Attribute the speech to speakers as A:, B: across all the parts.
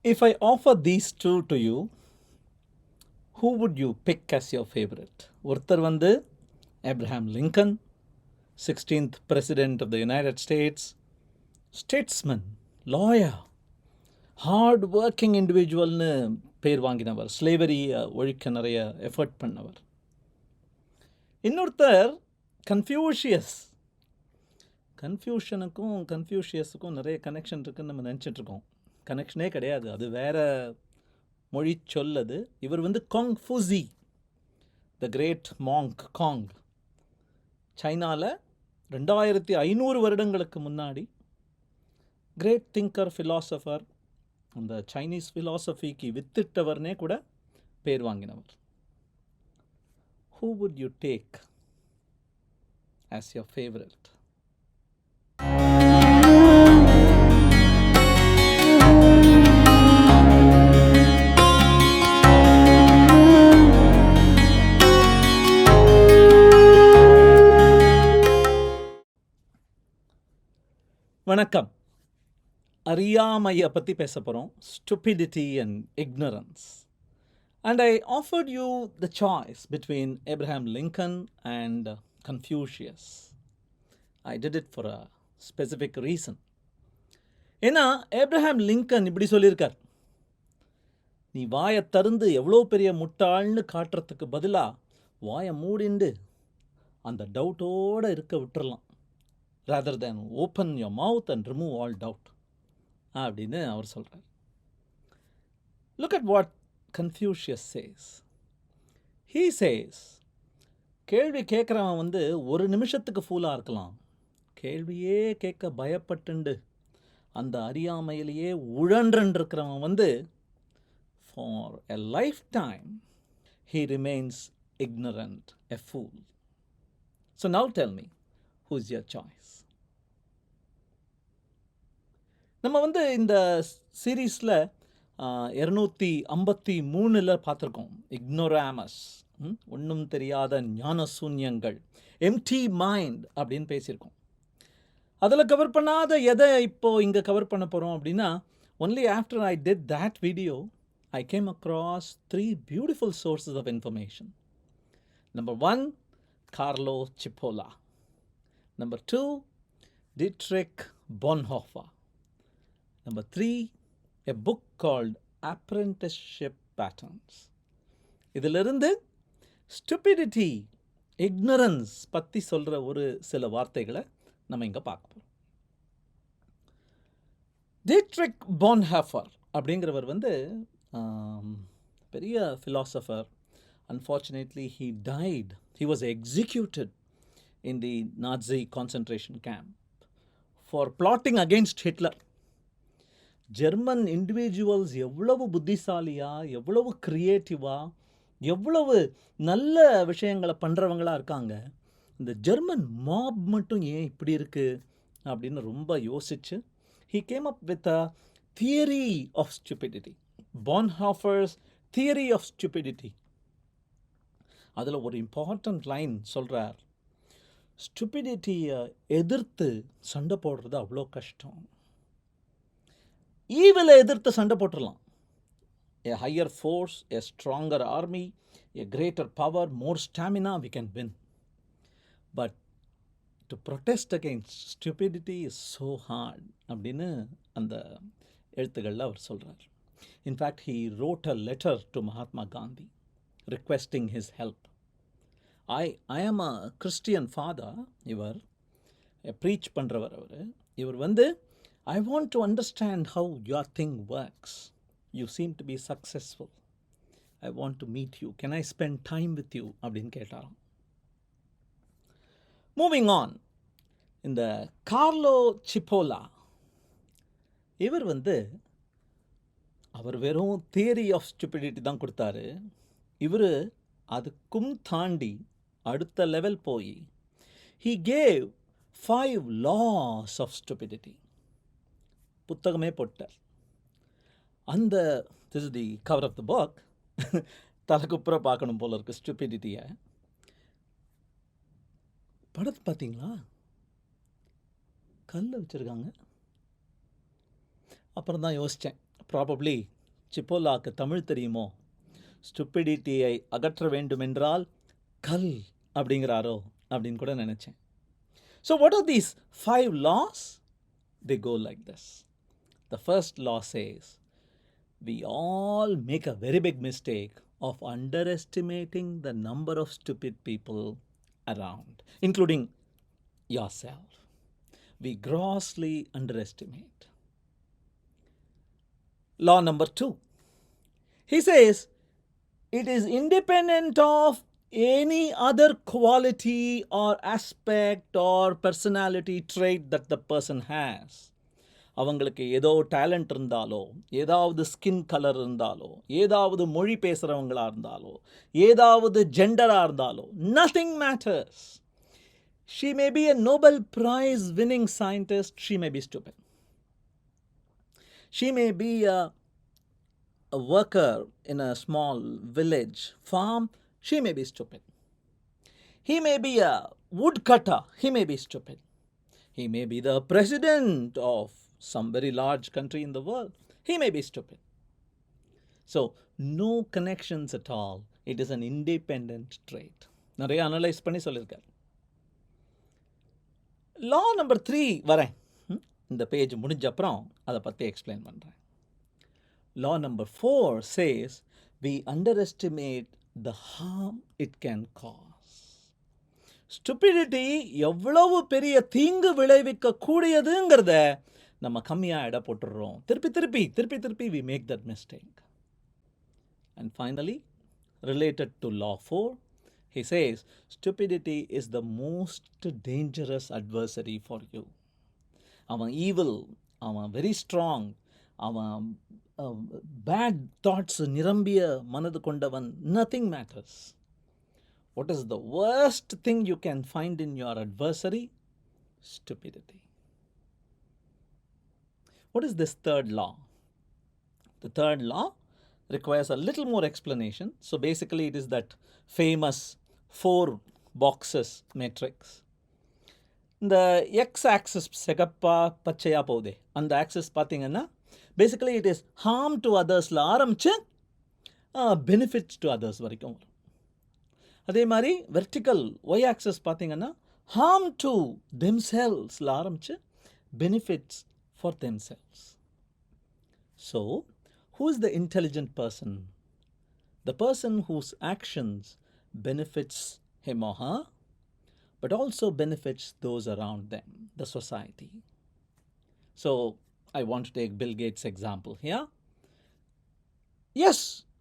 A: If I offer these two to you, who would you pick as your favorite? ஒருத்தர் வந்து Abraham Lincoln, 16th President of the United States, statesman, lawyer, hard working இண்டிவிஜுவல்னு பேர் வாங்கினவர், slavery ஒழிக்க நிறைய effort பண்ணவர். இன்னொருத்தர் Confucius. கன்ஃபியூஷனுக்கும் கன்ஃபியூஷியஸுக்கும் நிறைய connection இருக்குன்னு நம்ம நினச்சிட்ருக்கோம். கனெக்ஷனே கிடையாது, அது வேற மொழி சொல்லது. இவர் வந்து காங் ஃபூசி, த கிரேட் மாங்க் காங். சைனாவில் 2500 வருடங்களுக்கு முன்னாடி கிரேட் திங்கர் ஃபிலாசபர், அந்த சைனீஸ் ஃபிலாசபிக்கு வித்திட்டவர்னே கூட பேர் வாங்கினவர். Who would you take as your favorite? வணக்கம். அறியாமையை பற்றி பேச போகிறோம். Stupidity and ignorance. And I offered you the choice between Abraham Lincoln and Confucius. I did it for a specific reason. ஏன்னா Abraham Lincoln இப்படி சொல்லியிருக்கார், நீ வாயை திறந்து எவ்வளோ பெரிய முட்டாள்னு காட்டுறதுக்கு பதிலாக வாயை மூடிண்டு அந்த டவுட்டோடு இருக்க விட்டுறலாம், rather than open your mouth and remove all doubt அப்படின்னு அவர் சொல்கிறார். Look at what Confucius says. He says, கேள்வி கேட்குறவன் வந்து ஒரு நிமிஷத்துக்கு ஃபூலாக இருக்கலாம், கேள்வியே கேட்க பயப்பட்டுண்டு அந்த அறியாமையிலேயே உழன்றிருக்கிறவன் வந்து for a lifetime he remains ignorant, a fool. So now tell me, who's your choice? நம்ம வந்து இந்த சீரீஸில் 253 பார்த்துருக்கோம். இக்னோராமஸ், ஒன்றும் தெரியாத ஞான சூன்யங்கள், எம்டி மைண்ட் அப்படின்னு பேசியிருக்கோம். அதில் கவர் பண்ணாத எதை இப்போது இங்கே கவர் பண்ண போகிறோம் அப்படின்னா, only after I did that video I came across 3 beautiful sources of information. Number 1, Carlo Cipolla. Number 2, Dietrich Bonhoeffer. Number 3, a book called Apprenticeship Patterns. இதிலிருந்து ஸ்டூபிடிட்டி, இக்னரன்ஸ் பற்றி சொல்கிற ஒரு சில வார்த்தைகளை நம்ம இங்கே பார்க்க போகிறோம். டிட்ரிக் பொன்ஹோஃபர் அப்படிங்கிறவர் வந்து பெரிய philosopher. Unfortunately, he died. He was executed in the Nazi concentration camp for plotting against Hitler. German individuals எவ்வளவு புத்திசாலியாக, எவ்வளவு க்ரியேட்டிவாக, எவ்வளவு நல்ல விஷயங்களை பண்ணுறவங்களாக இருக்காங்க, இந்த ஜெர்மன் மாப் மட்டும் ஏன் இப்படி இருக்குது அப்படின்னு ரொம்ப யோசிச்சு he came up with a theory of stupidity, Bonhoeffer's theory of stupidity. அதில் ஒரு இம்பார்ட்டன்ட் லைன் சொல்கிறார், ஸ்டூபிடிட்டியை எதிர்த்து சண்டை போடுறது அவ்வளோ கஷ்டம், ஈவிலை எதிர்த்து சண்டை போட்டுடலாம். A higher force, a stronger army, a greater power, more stamina, we can win. But to protest against stupidity is so hard அப்படின்னு அந்த எழுத்துக்களில் அவர் சொல்கிறார். In fact he wrote a letter to Mahatma Gandhi requesting his help. I am a Christian father. இவர் preach பண்ணுறவர். இவர் வந்து I want to understand how your thing works. You seem to be successful. I want to meet you. Can I spend time with you? அப்படின்னு கேட்டாராம். Moving on, இந்த Carlo சிப்போலா, இவர் வந்து அவர் வெறும் theory of stupidity தான் கொடுத்தாரு. இவர் அதுக்கும் தாண்டி அடுத்த லெவல் போய் he gave 5 laws of stupidity. புத்தகமே போட்டார். அந்த this is the cover of the book. தலைக்குப்புற பார்க்கணும் போல இருக்கு ஸ்டூபிடிட்டியை. படத்தை பார்த்தீங்களா, கல்லை வச்சுருக்காங்க. அப்புறம் தான் யோசித்தேன், ப்ராபப்ளி சிப்போலாக்கு தமிழ் தெரியுமோ? ஸ்டூபிடிட்டியை அகற்ற வேண்டுமென்றால் கல் அப்படிங்கிறாரோ அப்படின்னு கூட நினச்சேன். So what are these 5 laws? They go like this. The first law says, we all make a very big mistake of underestimating the number of stupid people around, including yourself. We grossly underestimate. Law number 2. He says, it is independent of any other quality or aspect or personality trait that the person has. அவங்களுக்கு ஏதோ talent இருந்தாலோ, ஏதாவது skin colour இருந்தாலோ, ஏதாவது மொழி பேசுகிறவங்களா இருந்தாலோ, ஏதாவது ஜெண்டராக இருந்தாலோ, nothing matters. She may be a Nobel Prize winning scientist, she may be stupid. She may be a worker in a small village farm, she may be stupid. He may be a woodcutter, he may be stupid. He may be the president of some very large country in the world, he may be stupid. So, no connections at all. It is an independent trait. நிறைய analyse பண்ணி சொல்லியிருக்கார். லா number 3 வரேன். இந்த page முடிஞ்ச அப்புறம் அதை பற்றி explain பண்ணுறேன். Law number 4 says, we underestimate the harm it can cause. Stupidity எவ்வளவு பெரிய தீங்கு விளைவிக்க கூடியதுங்கிறத நம்ம கம்மியாக இட போட்டுடுறோம். திருப்பி we make that mistake. And finally, related to law 4, he says, stupidity is the most dangerous adversary for you. அவன் evil, அவன் very strong, அவன் பேட் தாட்ஸ் நிரம்பிய மனது கொண்டவன், nothing matters. What is the worst thing you can find in your adversary? Stupidity. What is this third law? The third law requires a little more explanation. So basically it is that famous 4 boxes matrix. இந்த x-axis செகப்பா பச்சையா போகுதே, அந்த axis பார்த்தீங்கன்னா basically it is harm to othersல ஆரம்பிச்சு benefits to others வரைக்கும் வரும். அதே மாதிரி வெர்டிக்கல் y ஆக்சிஸ் பார்த்தீங்கன்னா harm to themselvesல ஆரம்பிச்சு benefits for themselves. So, who is the intelligent person? The person whose actions benefits him or her, but also benefits those around them, the society. So, I want to take Bill Gates' example here. Yes,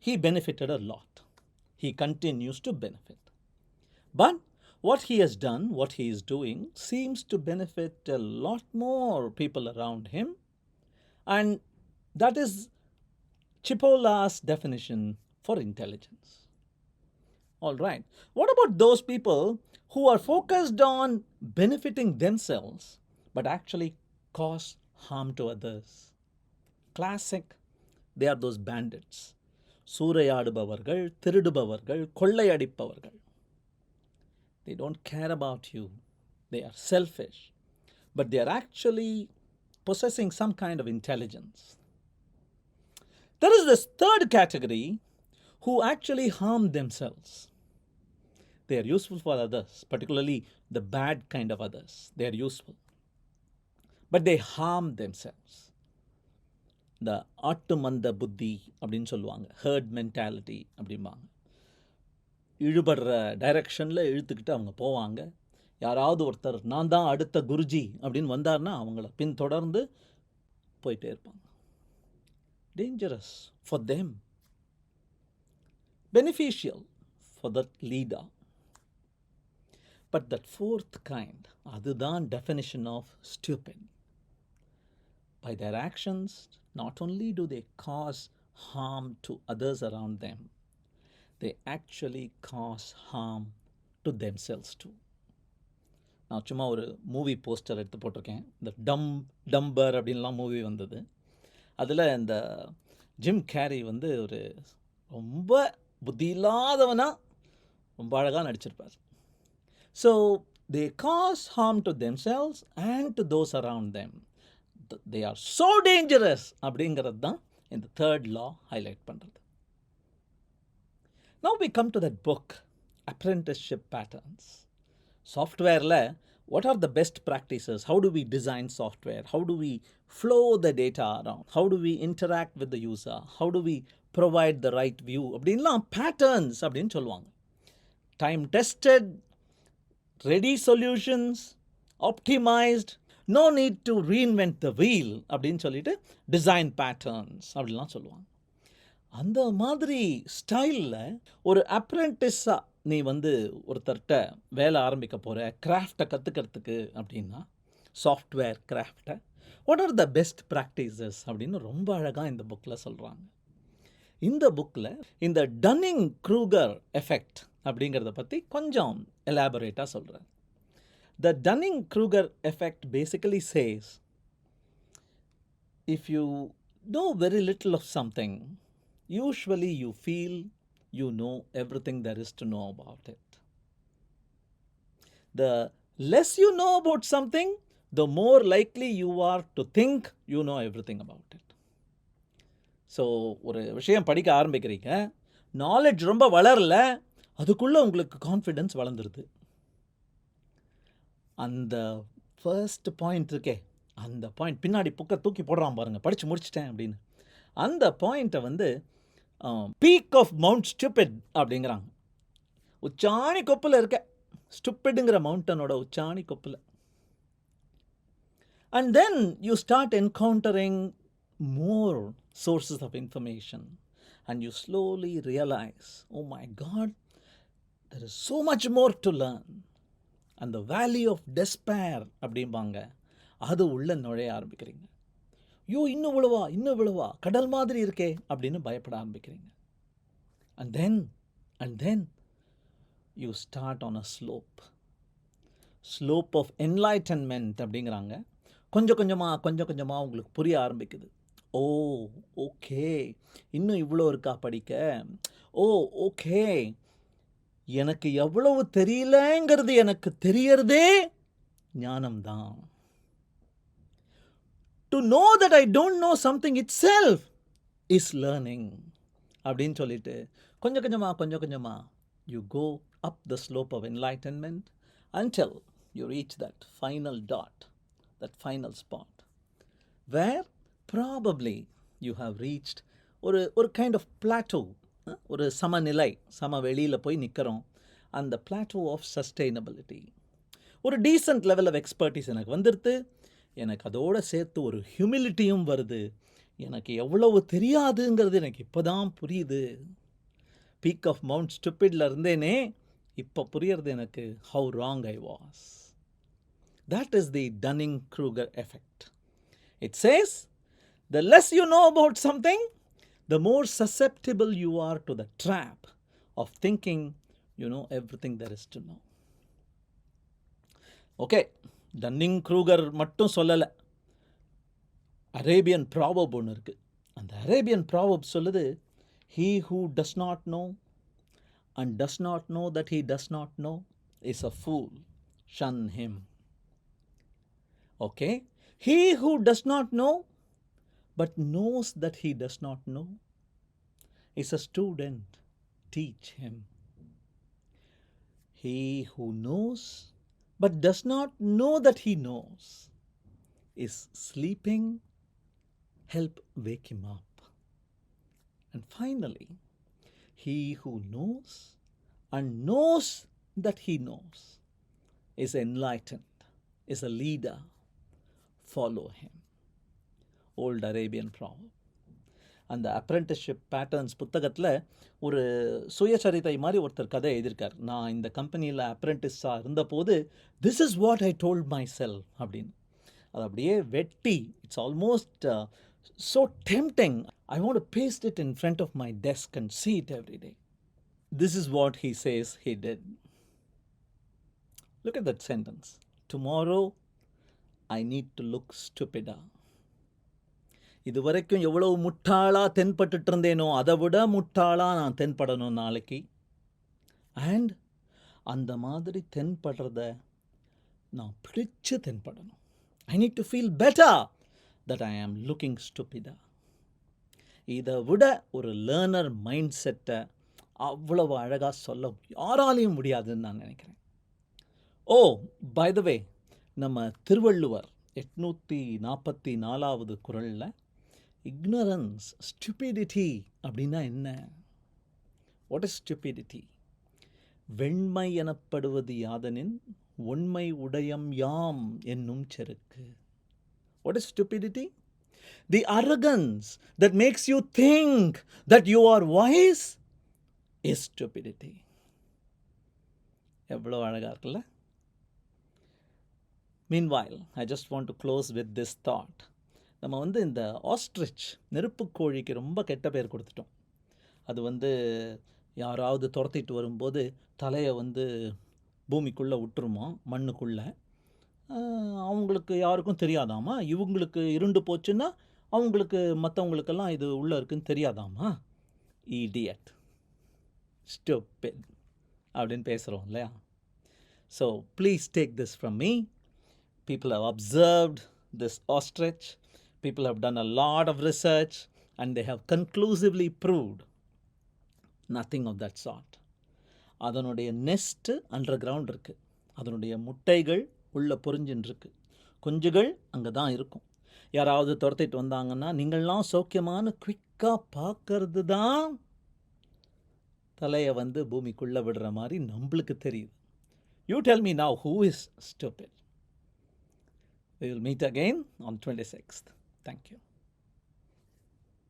A: he benefited a lot. He continues to benefit. But what he has done, what he is doing, seems to benefit a lot more people around him. And that is Chipola's definition for intelligence. All right. What about those people who are focused on benefiting themselves, but actually cause harm to others? Classic. They are those bandits. சூறையாடுபவர்கள், திருடுபவர்கள், கொள்ளையடிப்பவர்கள். They don't care about you. They are selfish. But they are actually possessing some kind of intelligence. There is this third category who actually harm themselves. They are useful for others, particularly the bad kind of others. They are useful. But they harm themselves. இந்த ஆட்டு மந்த புத்தி அப்படின்னு சொல்லுவாங்க, hurt mentality அப்படிம்பாங்க. இழுபடுற டைரக்ஷனில் இழுத்துக்கிட்டு அவங்க போவாங்க. யாராவது ஒருத்தர் நான் தான் அடுத்த குருஜி அப்படின்னு வந்தார்னா அவங்கள பின்தொடர்ந்து போயிட்டே இருப்பாங்க. Dangerous for them, beneficial for that leader. But that fourth kind, அதுதான் definition of stupid. By their actions, not only do they cause harm to others around them, they actually cause harm to themselves too. நான் சும்மா ஒரு movie poster எடுத்து போட்டிருக்கேன். இந்த damper அப்படின்லாம் movie வந்தது. அதில் இந்த ஜிம் கேரி வந்து ஒரு ரொம்ப புத்தி இல்லாதவனா ரொம்ப அழகாக நடிச்சிருப்பார். So they cause harm to themselves and to those around them. They are so dangerous அப்படிங்கிறது தான் இந்த தேர்ட் லா ஹைலைட் பண்ணுறது. Now we come to that book, Apprenticeship Patterns. Softwareல what are the best practices? How do we design software? How do we flow the data around? How do we interact with the user? How do we provide the right view? அப்படின்லாம் patterns அப்படின்னு சொல்லுவாங்க. Time tested, ready solutions, optimized, no need to reinvent the wheel அப்படின்னு சொல்லிட்டு design patterns அப்படின்லாம் சொல்லுவாங்க. அந்த மாதிரி ஸ்டைலில் ஒரு அப்ரெண்டிஸாக நீ வந்து ஒருத்தர்கிட்ட வேலை ஆரம்பிக்க போகிற கிராஃப்டை கற்றுக்கிறதுக்கு அப்படின்னா, சாஃப்ட்வேர் கிராஃப்டை, what are the best practices அப்படின்னு ரொம்ப அழகாக இந்த புக்கில் சொல்கிறாங்க. இந்த புக்கில் இந்த டன்னிங் க்ரூகர் எஃபெக்ட் அப்படிங்கிறத பற்றி கொஞ்சம் எலாபரேட்டாக சொல்கிறேன். The Dunning Kruger effect basically says, if you know very little of something, usually you feel you know everything there is to know about it. The less you know about something, the more likely you are to think you know everything about it. So ஒரு விஷயம் படிக்க ஆரம்பிக்கிறீங்க, knowledge ரொம்ப வளரல, அதுக்குள்ளே உங்களுக்கு confidence வளர்ந்துருது. அந்த first point இருக்கே, அந்த பாயிண்ட் பின்னாடி புக்கை தூக்கி போடுறான் பாருங்கள், படித்து முடிச்சிட்டேன் அப்படின்னு. அந்த பாயிண்ட்டை வந்து பீக் ஆஃப் மவுண்ட் ஸ்டூபிட் அப்படிங்கிறாங்க. உச்சாணி கொப்பில் இருக்க ஸ்டூபிடுங்கிற மவுண்டனோட உச்சாணி கொப்பில். And then you start encountering more sources of information and you slowly realize, oh my God, there is so much more to learn. And the valley of despair அப்படிம்பாங்க, அது உள்ள நுழைய ஆரம்பிக்கிறீங்க. ஐயோ இன்னும் விழுவா கடல் மாதிரி இருக்கே அப்படின்னு பயப்பட ஆரம்பிக்கிறீங்க. and then you start on a slope of enlightenment அப்படிங்கிறாங்க. கொஞ்சம் கொஞ்சமாக உங்களுக்கு புரிய ஆரம்பிக்குது. ஓ ஓகே, இன்னும் இவ்வளோ இருக்கா படிக்க. ஓ ஓகே, எனக்கு எவ்வளவு தெரியலங்கிறது எனக்கு தெரியறதே ஞானம்தான். To know that I don't know something itself is learning அப்படின்னு சொல்லிட்டு கொஞ்சம் கொஞ்சமாக you go up the slope of enlightenment until you reach that final dot, that final spot where probably you have reached ஒரு kind of plateau, ஒரு சமநிலை, வெளியில் போய் நிற்கிறோம். அந்த plateau of sustainability, ஒரு டீசென்ட் லெவல் ஆஃப் எக்ஸ்பர்டீஸ் எனக்கு வந்துடுது. எனக்கு அதோடு சேர்த்து ஒரு ஹியூமிலிட்டியும் வருது. எனக்கு எவ்வளவு தெரியாதுங்கிறது எனக்கு இப்போ தான் புரியுது. பீக் ஆஃப் மவுண்ட் ஸ்டூபிட்ல இருந்தேனே, இப்போ புரியறது எனக்கு how wrong I was. That is the Dunning-Kruger effect. It chase, the less you know about something, the more susceptible you are to the trap of thinking you know everything there is to know. Okay, Dunning-Kruger மட்டும் சொல்லலை, Arabian proverb ஒன்று இருக்குது. அந்த Arabian proverb சொல்லுது, he who does not know and does not know that he does not know is a fool, shun him. Okay, he who does not know but knows that he does not know is a student, teach him. He who knows but does not know that he knows is sleeping, help wake him up. And finally, he who knows and knows that he knows is enlightened, is a leader, follow him. Old Arabian proverb. அந்த apprenticeship patterns புத்தகத்தில் ஒரு சுயசரிதை மாதிரி ஒருத்தர் கதை எழுதியிருக்கார். நான் இந்த கம்பெனியில் அப்ரெண்டிஸாக இருந்தபோது this is what I told myself அப்படின்னு. அது அப்படியே வெட்டி, it's almost so tempting. I want to paste it in front of my desk and see it every day. This is what he says he did. Look at that sentence. Tomorrow I need to look stupider. இது வரைக்கும் எவ்வளவு முட்டாளாக தென்பட்டு இருந்தேனோ அதை விட முட்டாளாக நான் தென்படணும் நாளைக்கு. And அந்த மாதிரி தென்படுறத நான் பிடிச்சு தென்படணும். I need to feel better that I am looking ஸ்டூபிடா. இதை விட ஒரு லேர்னர் மைண்ட் செட்டை அவ்வளவு அழகாக சொல்ல யாராலையும் முடியாதுன்னு நான் நினைக்கிறேன். ஓ, பை த வே, நம்ம திருவள்ளுவர் 844வது குறளில் இக்னரன்ஸ், ஸ்டூபிடிட்டி அப்படின்னா என்ன? What is stupidity? வெண்மை எனப்படுவது யாதனின் ஒண்மை உடையம் யாம் என்னும் செருக்கு. What is stupidity? The arrogance that makes you think that you are wise is stupidity. எவ்வளோ அழகா இருக்குல்ல? Meanwhile, I just want to close with this thought. நம்ம இந்த ஆஸ்ட்ரிச், நெருப்புக்கோழிக்கு ரொம்ப கெட்ட பேர் கொடுத்துட்டோம். அது யாராவது துரத்திட்டு வரும்போது தலையை பூமிக்குள்ளே விட்டுருமா, மண்ணுக்குள்ளே. அவங்களுக்கு யாருக்கும் தெரியாதாமா. இவங்களுக்கு இருண்டு போச்சுன்னா அவங்களுக்கு, மற்றவங்களுக்கெல்லாம் இது உள்ளே இருக்குன்னு தெரியாதாமா. இடியட், ஸ்டூபிட் அப்படின்னு பேசுகிறோம் இல்லையா? So please take this from me. People have observed this ostrich. People have done a lot of research and they have conclusively proved nothing of that sort. அதனுடைய நெஸ்ட்டு அண்டர் கிரவுண்ட் இருக்குது. அதனுடைய முட்டைகள் உள்ளே பொறிஞ்சின்னு இருக்கு. குஞ்சுகள் அங்கே தான் இருக்கும். யாராவது துரத்திட்டு வந்தாங்கன்னா நீங்கள்லாம் சௌக்கியமான குவிக்காக பார்க்கறது தான் தலையை பூமிக்குள்ளே விடுற மாதிரி நம்மளுக்கு தெரியுது. You tell me now, who is stupid? We will meet again on 26th. Thank you.